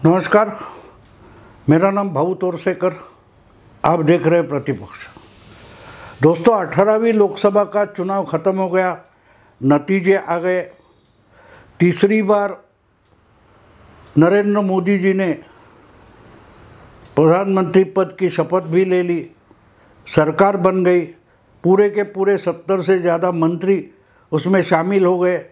नमस्कार, मेरा नाम भाऊ तोरसेकर। आप देख रहे हैं प्रतिपक्ष। दोस्तों, 18वीं लोकसभा का चुनाव ख़त्म हो गया, नतीजे आ गए। तीसरी बार नरेंद्र मोदी जी ने प्रधानमंत्री पद की शपथ भी ले ली, सरकार बन गई। पूरे के पूरे 70 से ज़्यादा मंत्री उसमें शामिल हो गए।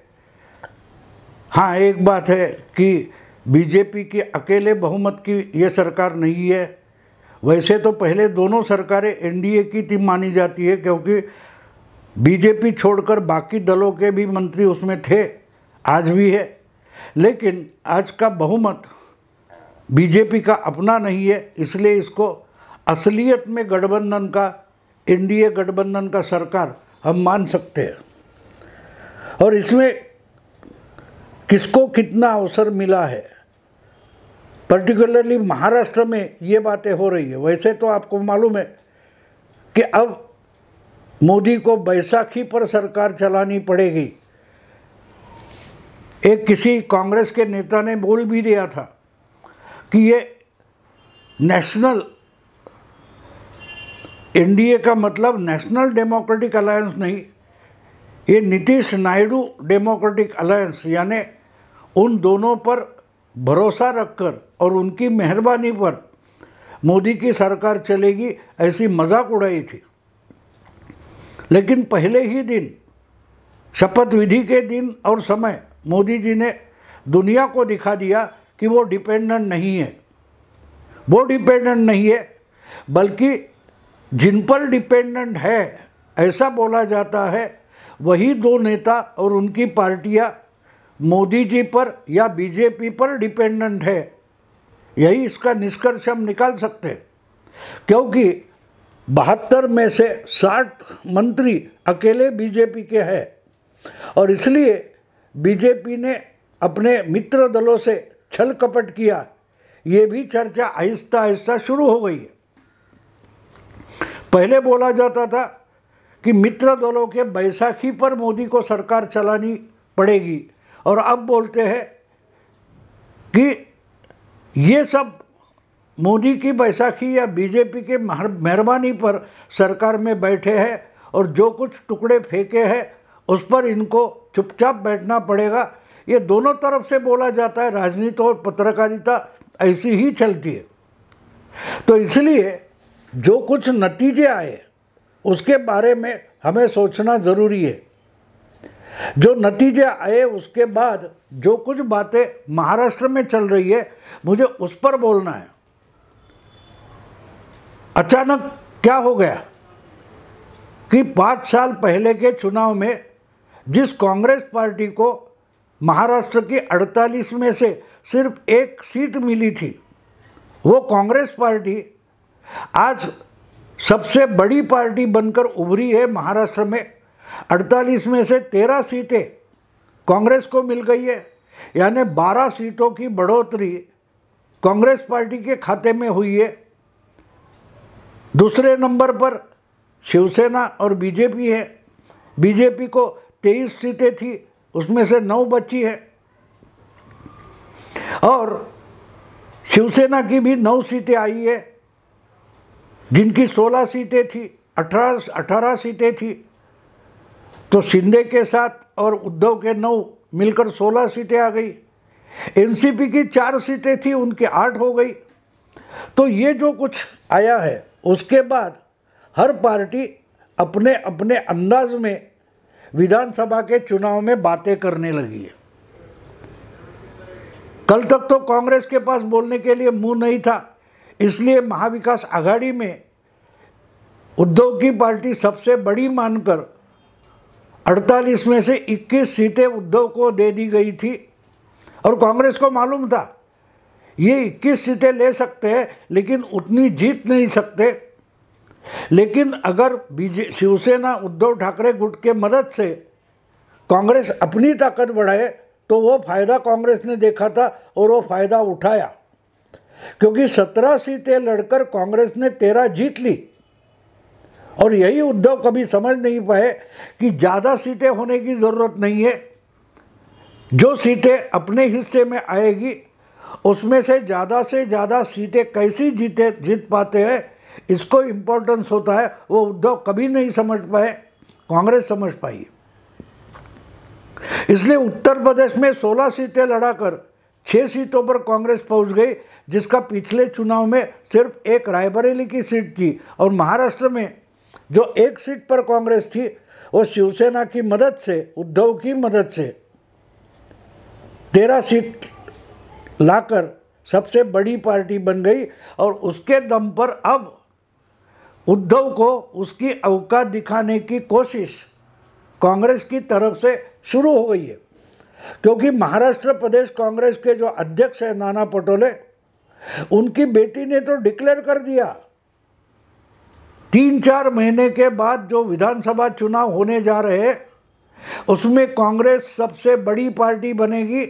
हाँ, एक बात है कि बीजेपी की अकेले बहुमत की ये सरकार नहीं है। वैसे तो पहले दोनों सरकारें एनडीए की थी मानी जाती है, क्योंकि बीजेपी छोड़कर बाकी दलों के भी मंत्री उसमें थे, आज भी है। लेकिन आज का बहुमत बीजेपी का अपना नहीं है, इसलिए इसको असलियत में गठबंधन का, एनडीए गठबंधन का सरकार हम मान सकते हैं। और इसमें किसको कितना अवसर मिला है, पर्टिकुलरली महाराष्ट्र में ये बातें हो रही है। वैसे तो आपको मालूम है कि अब मोदी को बैसाखी पर सरकार चलानी पड़ेगी। एक किसी कांग्रेस के नेता ने बोल भी दिया था कि ये नेशनल, एनडीए का मतलब नेशनल डेमोक्रेटिक अलायंस नहीं, ये नीतीश नायडू डेमोक्रेटिक अलायंस, यानी उन दोनों पर भरोसा रखकर और उनकी मेहरबानी पर मोदी की सरकार चलेगी, ऐसी मजाक उड़ाई थी। लेकिन पहले ही दिन, शपथ विधि के दिन और समय, मोदी जी ने दुनिया को दिखा दिया कि वो डिपेंडेंट नहीं है। वो डिपेंडेंट नहीं है, बल्कि जिन पर डिपेंडेंट है ऐसा बोला जाता है, वही दो नेता और उनकी पार्टियां मोदी जी पर या बीजेपी पर डिपेंडेंट है। यही इसका निष्कर्ष हम निकाल सकते हैं, क्योंकि 72 में से 60 मंत्री अकेले बीजेपी के हैं। और इसलिए बीजेपी ने अपने मित्र दलों से छल कपट किया, ये भी चर्चा आहिस्ता आहिस्ता शुरू हो गई है। पहले बोला जाता था कि मित्र दलों के बैसाखी पर मोदी को सरकार चलानी पड़ेगी, और अब बोलते हैं कि ये सब मोदी की बैसाखी या बीजेपी के मेहरबानी पर सरकार में बैठे हैं, और जो कुछ टुकड़े फेंके हैं उस पर इनको चुपचाप बैठना पड़ेगा। ये दोनों तरफ से बोला जाता है। राजनीति और पत्रकारिता ऐसी ही चलती है। तो इसलिए जो कुछ नतीजे आए उसके बारे में हमें सोचना ज़रूरी है। जो नतीजे आए उसके बाद जो कुछ बातें महाराष्ट्र में चल रही है, मुझे उस पर बोलना है। अचानक क्या हो गया कि 5 साल पहले के चुनाव में जिस कांग्रेस पार्टी को महाराष्ट्र की 48 में से सिर्फ 1 सीट मिली थी, वो कांग्रेस पार्टी आज सबसे बड़ी पार्टी बनकर उभरी है। महाराष्ट्र में 48 में से 13 सीटें कांग्रेस को मिल गई है, यानी 12 सीटों की बढ़ोतरी कांग्रेस पार्टी के खाते में हुई है। दूसरे नंबर पर शिवसेना और बीजेपी है। बीजेपी को 23 सीटें थी, उसमें से 9 बची है, और शिवसेना की भी 9 सीटें आई है, जिनकी 16 सीटें थी, 18 सीटें थी। तो शिंदे के साथ और उद्धव के 9 मिलकर 16 सीटें आ गई। एनसीपी की 4 सीटें थी, उनकी 8 हो गई। तो ये जो कुछ आया है, उसके बाद हर पार्टी अपने अपने अंदाज में विधानसभा के चुनाव में बातें करने लगी है। कल तक तो कांग्रेस के पास बोलने के लिए मुंह नहीं था, इसलिए महाविकास आघाड़ी में उद्धव की पार्टी सबसे बड़ी मानकर 48 में से 21 सीटें उद्धव को दे दी गई थी। और कांग्रेस को मालूम था ये 21 सीटें ले सकते हैं, लेकिन उतनी जीत नहीं सकते। लेकिन अगर शिवसेना उद्धव ठाकरे गुट के मदद से कांग्रेस अपनी ताकत बढ़ाए, तो वो फायदा कांग्रेस ने देखा था और वो फायदा उठाया, क्योंकि 17 सीटें लड़कर कांग्रेस ने 13 जीत ली। और यही उद्धव कभी समझ नहीं पाए कि ज़्यादा सीटें होने की ज़रूरत नहीं है। जो सीटें अपने हिस्से में आएगी उसमें से ज़्यादा सीटें कैसी जीत पाते हैं, इसको इम्पोर्टेंस होता है। वो उद्धव कभी नहीं समझ पाए, कांग्रेस समझ पाई। इसलिए उत्तर प्रदेश में 16 सीटें लड़ाकर 6 सीटों पर कांग्रेस पहुंच गई, जिसका पिछले चुनाव में सिर्फ एक रायबरेली की सीट थी। और महाराष्ट्र में जो एक सीट पर कांग्रेस थी, वो शिवसेना की मदद से, उद्धव की मदद से 13 सीट लाकर सबसे बड़ी पार्टी बन गई। और उसके दम पर अब उद्धव को उसकी औकात दिखाने की कोशिश कांग्रेस की तरफ से शुरू हो गई है। क्योंकि महाराष्ट्र प्रदेश कांग्रेस के जो अध्यक्ष है नाना पटोले, उनकी बेटी ने तो डिक्लेयर कर दिया 3-4 महीने के बाद जो विधानसभा चुनाव होने जा रहे हैं, उसमें कांग्रेस सबसे बड़ी पार्टी बनेगी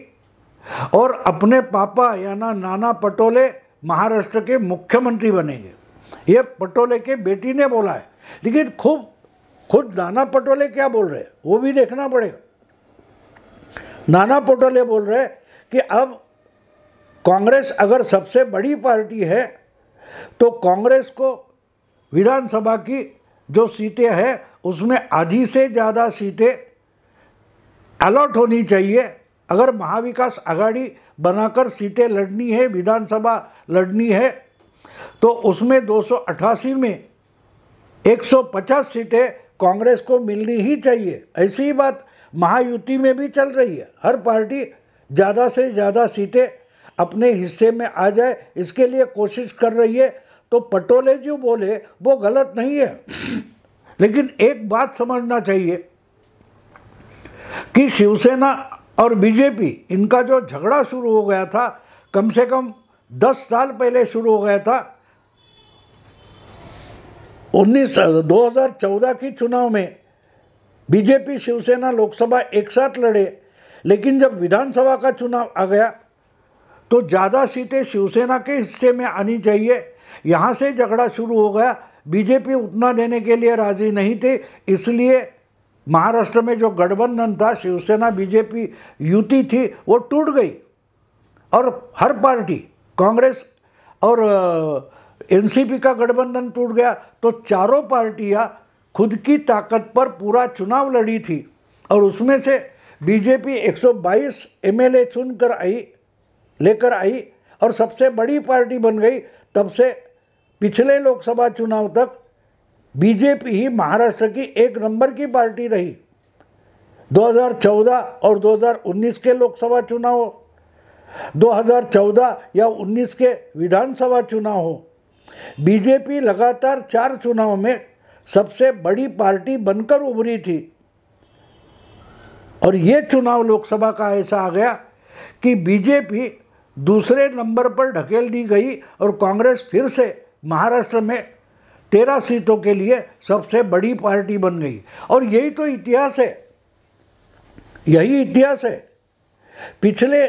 और अपने पापा यानी नाना पटोले महाराष्ट्र के मुख्यमंत्री बनेंगे। ये पटोले के बेटी ने बोला है। लेकिन खुद नाना पटोले क्या बोल रहे हैं वो भी देखना पड़ेगा। नाना पटोले बोल रहे हैं कि अब कांग्रेस अगर सबसे बड़ी पार्टी है तो कांग्रेस को विधानसभा की जो सीटें हैं उसमें आधी से ज़्यादा सीटें अलॉट होनी चाहिए। अगर महाविकास आघाड़ी बनाकर सीटें लड़नी है, विधानसभा लड़नी है, तो उसमें 288 में 150 सीटें कांग्रेस को मिलनी ही चाहिए। ऐसी ही बात महायुति में भी चल रही है। हर पार्टी ज़्यादा से ज़्यादा सीटें अपने हिस्से में आ जाए, इसके लिए कोशिश कर रही है। तो पटोले जो बोले वो गलत नहीं है, लेकिन एक बात समझना चाहिए कि शिवसेना और बीजेपी, इनका जो झगड़ा शुरू हो गया था, कम से कम 10 साल पहले शुरू हो गया था। 2014 की चुनाव में बीजेपी शिवसेना लोकसभा एक साथ लड़े, लेकिन जब विधानसभा का चुनाव आ गया तो ज़्यादा सीटें शिवसेना के हिस्से में आनी चाहिए। यहाँ से झगड़ा शुरू हो गया। बीजेपी उतना देने के लिए राज़ी नहीं थी, इसलिए महाराष्ट्र में जो गठबंधन था, शिवसेना बीजेपी युति थी, वो टूट गई और हर पार्टी, कांग्रेस और एनसीपी का गठबंधन टूट गया। तो चारों पार्टियां खुद की ताकत पर पूरा चुनाव लड़ी थी और उसमें से बीजेपी 122 एमएलए चुनकर लेकर आई और सबसे बड़ी पार्टी बन गई। तब से पिछले लोकसभा चुनाव तक बीजेपी ही महाराष्ट्र की एक नंबर की पार्टी रही। 2014 और 2019 के लोकसभा चुनाव हो, 2014 या 19 के विधानसभा चुनाव हो, बीजेपी लगातार 4 चुनाव में सबसे बड़ी पार्टी बनकर उभरी थी। और ये चुनाव लोकसभा का ऐसा आ गया कि बीजेपी दूसरे नंबर पर ढकेल दी गई और कांग्रेस फिर से महाराष्ट्र में 13 सीटों के लिए सबसे बड़ी पार्टी बन गई। और यही तो इतिहास है, यही इतिहास है। पिछले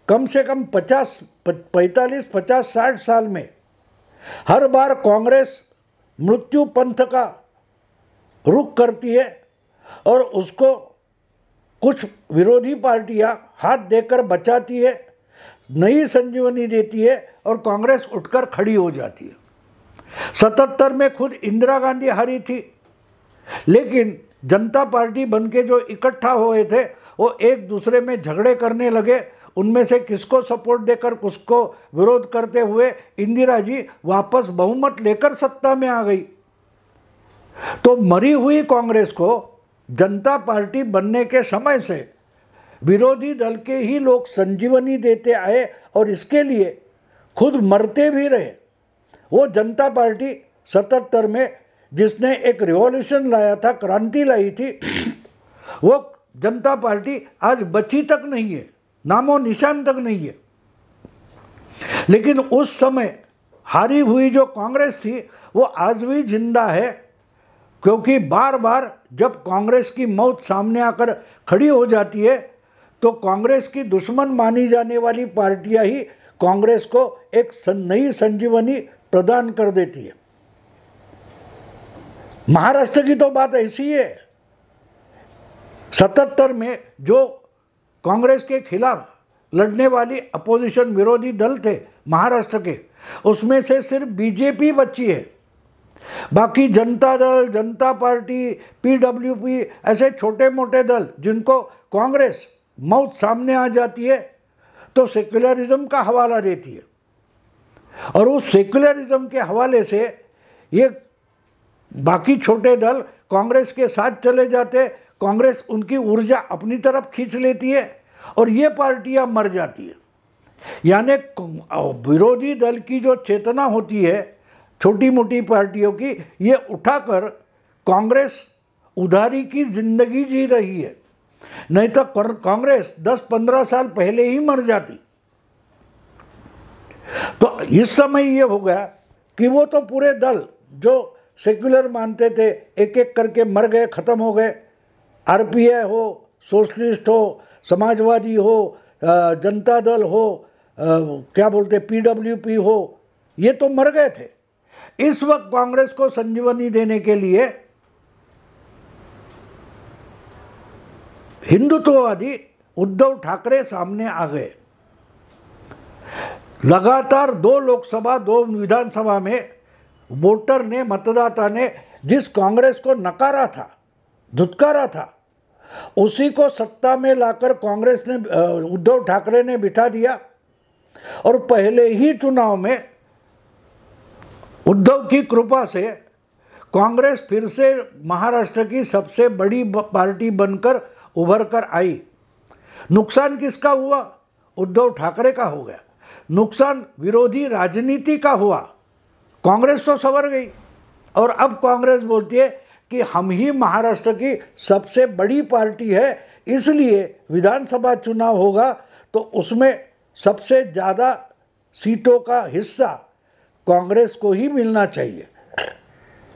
कम से कम 45-50-60 साल में हर बार कांग्रेस मृत्यु पंथ का रुख करती है और उसको कुछ विरोधी पार्टियां हाथ देकर बचाती है, नई संजीवनी देती है और कांग्रेस उठकर खड़ी हो जाती है। 77 में खुद इंदिरा गांधी हारी थी, लेकिन जनता पार्टी बनके जो इकट्ठा हुए थे वो एक दूसरे में झगड़े करने लगे। उनमें से किसको सपोर्ट देकर किसको विरोध करते हुए इंदिरा जी वापस बहुमत लेकर सत्ता में आ गई। तो मरी हुई कांग्रेस को जनता पार्टी बनने के समय से विरोधी दल के ही लोग संजीवनी देते आए और इसके लिए खुद मरते भी रहे। वो जनता पार्टी 77 में जिसने एक रिवॉल्यूशन लाया था, क्रांति लाई थी, वो जनता पार्टी आज बची तक नहीं है, नामो निशान तक नहीं है। लेकिन उस समय हारी हुई जो कांग्रेस थी वो आज भी जिंदा है, क्योंकि बार बार जब कांग्रेस की मौत सामने आकर खड़ी हो जाती है तो कांग्रेस की दुश्मन मानी जाने वाली पार्टियां ही कांग्रेस को एक नई संजीवनी प्रदान कर देती है। महाराष्ट्र की तो बात ऐसी है। 77 में जो कांग्रेस के खिलाफ लड़ने वाली अपोजिशन विरोधी दल थे महाराष्ट्र के, उसमें से सिर्फ बीजेपी बची है। बाकी जनता दल, जनता पार्टी, पीडब्ल्यूपी, ऐसे छोटे मोटे दल जिनको कांग्रेस मौत सामने आ जाती है तो सेक्युलरिज्म का हवाला देती है, और उस सेक्युलरिज्म के हवाले से ये बाकी छोटे दल कांग्रेस के साथ चले जाते, कांग्रेस उनकी ऊर्जा अपनी तरफ खींच लेती है और ये पार्टियां मर जाती है। यानी विरोधी दल की जो चेतना होती है छोटी मोटी पार्टियों की, ये उठाकर कांग्रेस उधारी की जिंदगी जी रही है, नहीं तो कांग्रेस 10-15 साल पहले ही मर जाती। तो इस समय ये हो गया कि वो तो पूरे दल जो सेक्युलर मानते थे एक एक करके मर गए, ख़त्म हो गए। आरपीआई हो, सोशलिस्ट हो, समाजवादी हो, जनता दल हो, क्या बोलते पीडब्ल्यूपी हो, ये तो मर गए थे। इस वक्त कांग्रेस को संजीवनी देने के लिए हिंदुत्ववादी उद्धव ठाकरे सामने आ गए। लगातार 2 लोकसभा 2 विधानसभा में वोटर ने, मतदाता ने जिस कांग्रेस को नकारा था, धुतकारा था, उसी को सत्ता में लाकर कांग्रेस ने, उद्धव ठाकरे ने बिठा दिया। और पहले ही चुनाव में उद्धव की कृपा से कांग्रेस फिर से महाराष्ट्र की सबसे बड़ी पार्टी बनकर उभर कर आई। नुकसान किसका हुआ? उद्धव ठाकरे का हो गया। नुकसान विरोधी राजनीति का हुआ। कांग्रेस तो संवर गई और अब कांग्रेस बोलती है कि हम ही महाराष्ट्र की सबसे बड़ी पार्टी है, इसलिए विधानसभा चुनाव होगा तो उसमें सबसे ज़्यादा सीटों का हिस्सा कांग्रेस को ही मिलना चाहिए।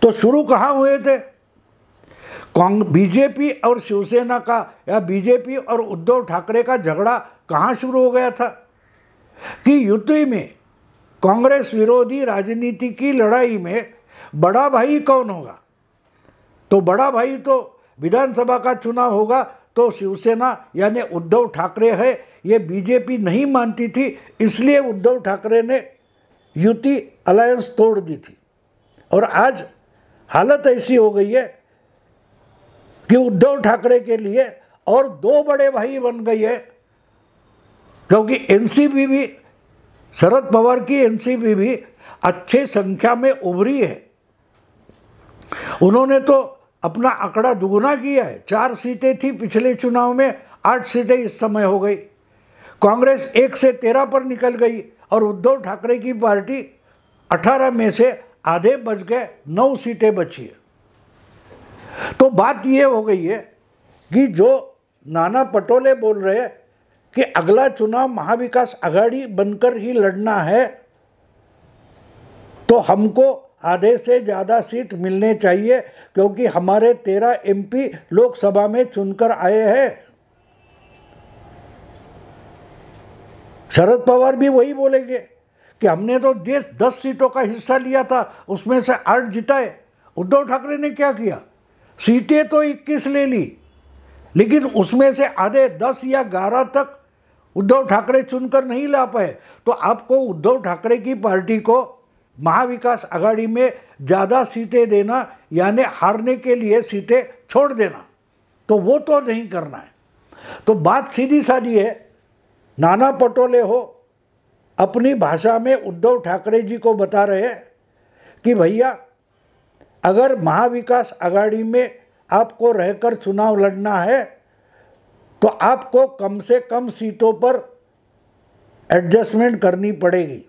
तो शुरू कहाँ हुए थे? बीजेपी और शिवसेना का, या बीजेपी और उद्धव ठाकरे का झगड़ा कहाँ शुरू हो गया था कि यूपी में कांग्रेस विरोधी राजनीति की लड़ाई में बड़ा भाई कौन होगा। तो बड़ा भाई तो विधानसभा का चुनाव होगा तो शिवसेना यानी उद्धव ठाकरे है, ये बीजेपी नहीं मानती थी, इसलिए उद्धव ठाकरे ने युति अलायंस तोड़ दी थी। और आज हालत ऐसी हो गई है कि उद्धव ठाकरे के लिए और 2 बड़े भाई बन गई है, क्योंकि एनसीपी भी, शरद पवार की एनसीपी भी अच्छे संख्या में उभरी है। उन्होंने तो अपना आंकड़ा दुगुना किया है। 4 सीटें थी पिछले चुनाव में, 8 सीटें इस समय हो गई। कांग्रेस 1 से 13 पर निकल गई और उद्धव ठाकरे की पार्टी 18 में से आधे बच गए, 9 सीटें बची है। तो बात ये हो गई है कि जो नाना पटोले बोल रहे हैं कि अगला चुनाव महाविकास आघाड़ी बनकर ही लड़ना है, तो हमको आधे से ज़्यादा सीट मिलने चाहिए, क्योंकि हमारे 13 एमपी लोकसभा में चुनकर आए हैं। शरद पवार भी वही बोलेंगे कि हमने तो 10 सीटों का हिस्सा लिया था, उसमें से 8 जिताए। उद्धव ठाकरे ने क्या किया? सीटें तो 21 ले ली, लेकिन उसमें से आधे 10 या 11 तक उद्धव ठाकरे चुनकर नहीं ला पाए। तो आपको उद्धव ठाकरे की पार्टी को महाविकास आघाड़ी में ज़्यादा सीटें देना यानी हारने के लिए सीटें छोड़ देना, तो वो तो नहीं करना है। तो बात सीधी सादी है। नाना पटोले हो अपनी भाषा में उद्धव ठाकरे जी को बता रहे हैं कि भैया, अगर महाविकास आघाड़ी में आपको रहकर चुनाव लड़ना है तो आपको कम से कम सीटों पर एडजस्टमेंट करनी पड़ेगी।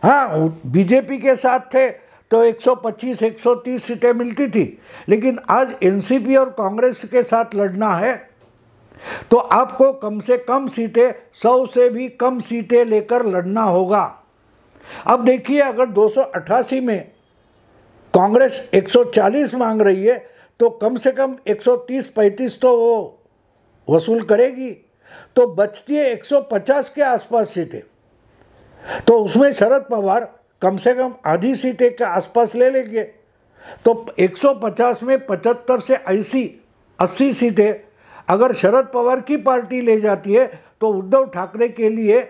हाँ, बीजेपी के साथ थे तो 125-130 सीटें मिलती थी, लेकिन आज एनसीपी और कांग्रेस के साथ लड़ना है तो आपको कम से कम सीटें, 100 से भी कम सीटें लेकर लड़ना होगा। अब देखिए, अगर 288 में कांग्रेस 140 मांग रही है तो कम से कम 130-135 तो वो वसूल करेगी, तो बचती है 150 के आसपास सीटें। तो उसमें शरद पवार कम से कम आधी सीटें के आसपास ले लेंगे। तो 150 में 75 से 80 सीटें अगर शरद पवार की पार्टी ले जाती है तो उद्धव ठाकरे के लिए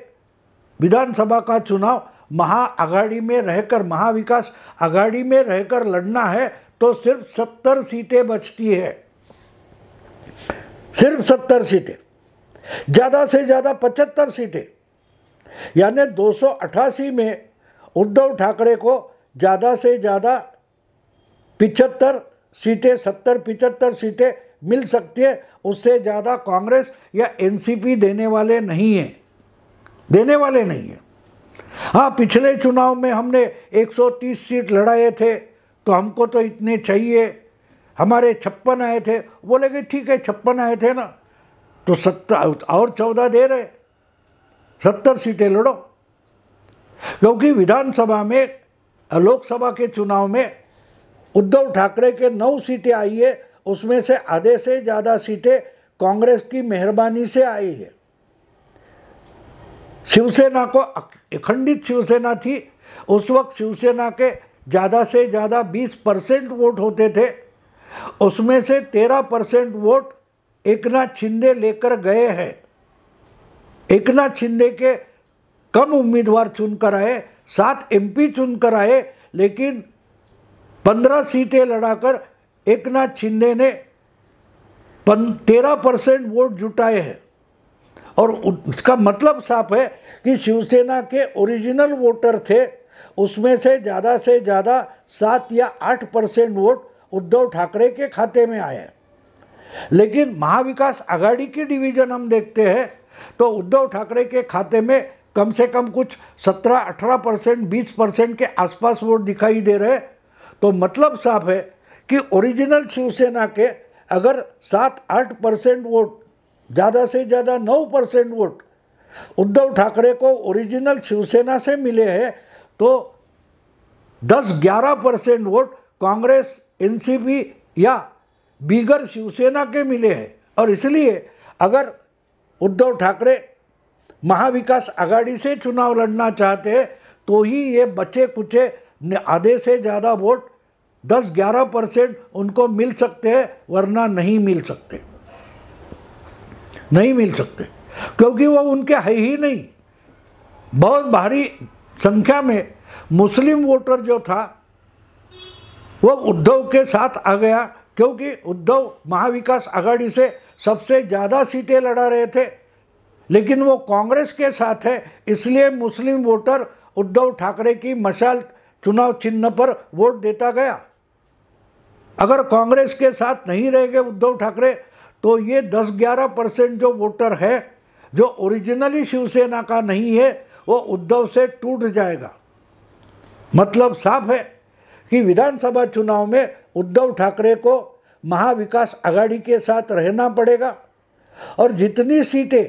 विधानसभा का चुनाव महाआघाड़ी में रहकर, महाविकास आघाड़ी में रहकर लड़ना है तो सिर्फ 70 सीटें बचती है, सिर्फ 70 सीटें, ज़्यादा से ज़्यादा 75 सीटें, यानी 288 में उद्धव ठाकरे को ज़्यादा से ज़्यादा 75 सीटें, 70-75 सीटें मिल सकती है। उससे ज़्यादा कांग्रेस या एनसीपी देने वाले नहीं हैं, देने वाले नहीं हैं। हाँ, पिछले चुनाव में हमने 130 सीट लड़ाए थे तो हमको तो इतने चाहिए, हमारे 56 आए थे। बोले कि ठीक है 56 आए थे ना, तो 70 और 14 दे रहे, 70 सीटें लड़ो। क्योंकि विधानसभा में, लोकसभा के चुनाव में उद्धव ठाकरे के 9 सीटें आई है, उसमें से आधे से ज़्यादा सीटें कांग्रेस की मेहरबानी से आई है। शिवसेना को, अखंडित शिवसेना थी उस वक्त, शिवसेना के ज़्यादा से ज़्यादा 20% वोट होते थे, उसमें से 13% वोट एकनाथ शिंदे लेकर गए हैं। एकनाथ शिंदे के कम उम्मीदवार चुनकर आए, 7 एमपी चुनकर आए, लेकिन 15 सीटें लड़ाकर एकनाथ शिंदे ने 13% वोट जुटाए हैं। और उसका मतलब साफ है कि शिवसेना के ओरिजिनल वोटर थे, उसमें से ज़्यादा 7 या 8% वोट उद्धव ठाकरे के खाते में आए। लेकिन महाविकास आघाड़ी की डिवीज़न हम देखते हैं तो उद्धव ठाकरे के खाते में कम से कम कुछ 17-18%, 20% के आसपास वोट दिखाई दे रहे। तो मतलब साफ है कि ओरिजिनल शिवसेना के अगर 7-8% वोट, ज़्यादा से ज़्यादा 9% वोट उद्धव ठाकरे को ओरिजिनल शिवसेना से मिले हैं, तो 10-11% वोट कांग्रेस, एनसीपी या बीगर शिवसेना के मिले हैं। और इसलिए अगर उद्धव ठाकरे महाविकास आघाड़ी से चुनाव लड़ना चाहते हैं तो ही ये बचे कुचे आधे से ज़्यादा वोट 10-11% उनको मिल सकते हैं, वरना नहीं मिल सकते, नहीं मिल सकते, क्योंकि वो उनके है ही नहीं। बहुत भारी संख्या में मुस्लिम वोटर जो था वो उद्धव के साथ आ गया, क्योंकि उद्धव महाविकास आघाड़ी से सबसे ज़्यादा सीटें लड़ा रहे थे, लेकिन वो कांग्रेस के साथ है, इसलिए मुस्लिम वोटर उद्धव ठाकरे की मशाल चुनाव चिन्ह पर वोट देता गया। अगर कांग्रेस के साथ नहीं रहेंगे उद्धव ठाकरे तो ये 10-11% जो वोटर है, जो ओरिजिनली शिवसेना का नहीं है, वो उद्धव से टूट जाएगा। मतलब साफ है कि विधानसभा चुनाव में उद्धव ठाकरे को महाविकास आघाड़ी के साथ रहना पड़ेगा, और जितनी सीटें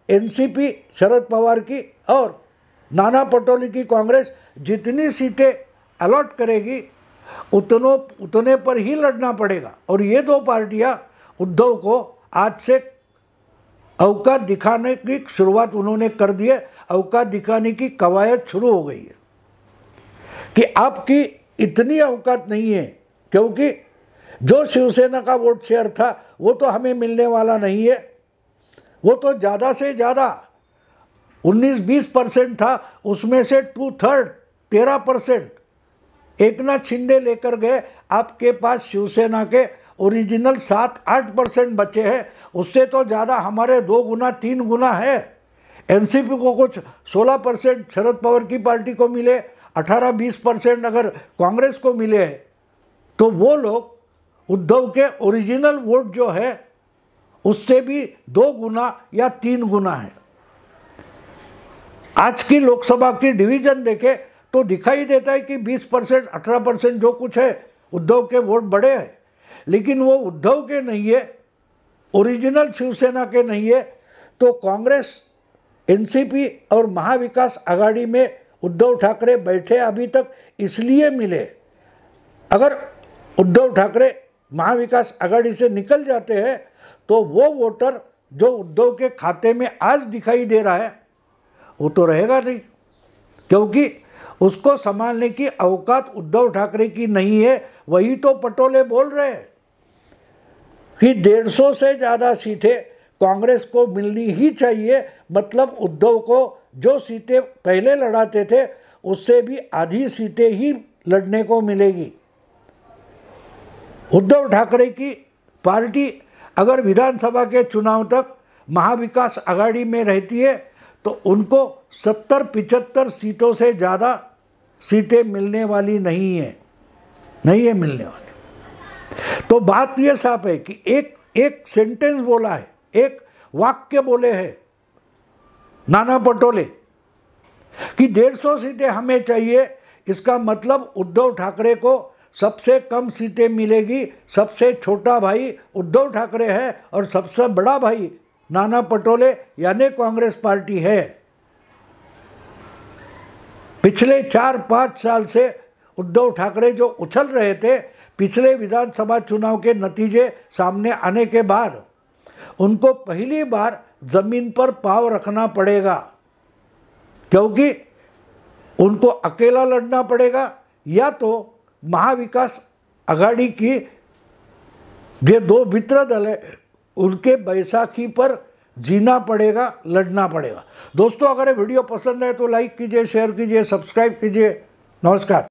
एनसीपी शरद पवार की और नाना पटोले की कांग्रेस जितनी सीटें अलॉट करेगी उतने पर ही लड़ना पड़ेगा। और ये दो पार्टियां उद्धव को आज से औकात दिखाने की शुरुआत उन्होंने कर दी है, औकात दिखाने की कवायद शुरू हो गई है कि आपकी इतनी औकात नहीं है, क्योंकि जो शिवसेना का वोट शेयर था वो तो हमें मिलने वाला नहीं है, वो तो ज़्यादा से ज़्यादा 19-20% था, उसमें से 2/3 13% एकनाथ शिंदे लेकर गए। आपके पास शिवसेना के ओरिजिनल 7-8% बचे हैं, उससे तो ज़्यादा हमारे 2 गुना 3 गुना है। एनसीपी को कुछ 16% शरद पवार की पार्टी को मिले, 18-20% अगर कांग्रेस को मिले, तो वो लोग उद्धव के ओरिजिनल वोट जो है उससे भी 2 गुना या 3 गुना है। आज की लोकसभा की डिवीजन देखे तो दिखाई देता है कि 20% 18% जो कुछ है उद्धव के वोट बड़े हैं, लेकिन वो उद्धव के नहीं है, ओरिजिनल शिवसेना के नहीं है। तो कांग्रेस, एनसीपी और महाविकास आघाड़ी में उद्धव ठाकरे बैठे अभी तक इसलिए मिले। अगर उद्धव ठाकरे महाविकास आघाड़ी से निकल जाते हैं तो वो वोटर जो उद्धव के खाते में आज दिखाई दे रहा है वो तो रहेगा नहीं, क्योंकि उसको संभालने की औकात उद्धव ठाकरे की नहीं है। वही तो पटोले बोल रहे हैं कि 150 से ज़्यादा सीटें कांग्रेस को मिलनी ही चाहिए। मतलब उद्धव को जो सीटें पहले लड़ाते थे उससे भी आधी सीटें ही लड़ने को मिलेगी। उद्धव ठाकरे की पार्टी अगर विधानसभा के चुनाव तक महाविकास आघाड़ी में रहती है तो उनको 70-75 सीटों से ज़्यादा सीटें मिलने वाली नहीं है मिलने वाली। तो बात ये साफ है कि एक सेंटेंस बोला है, एक वाक्य बोले हैं नाना पटोले कि 150 सीटें हमें चाहिए। इसका मतलब उद्धव ठाकरे को सबसे कम सीटें मिलेगी। सबसे छोटा भाई उद्धव ठाकरे है और सबसे बड़ा भाई नाना पटोले यानी कांग्रेस पार्टी है। पिछले 4-5 साल से उद्धव ठाकरे जो उछल रहे थे, पिछले विधानसभा चुनाव के नतीजे सामने आने के बाद उनको पहली बार जमीन पर पांव रखना पड़ेगा, क्योंकि उनको अकेला लड़ना पड़ेगा या तो महाविकास आघाड़ी की जो 2 मित्र दल है उनके बैसाखी पर जीना पड़ेगा, लड़ना पड़ेगा। दोस्तों, अगर ये वीडियो पसंद है तो लाइक कीजिए, शेयर कीजिए, सब्सक्राइब कीजिए। नमस्कार।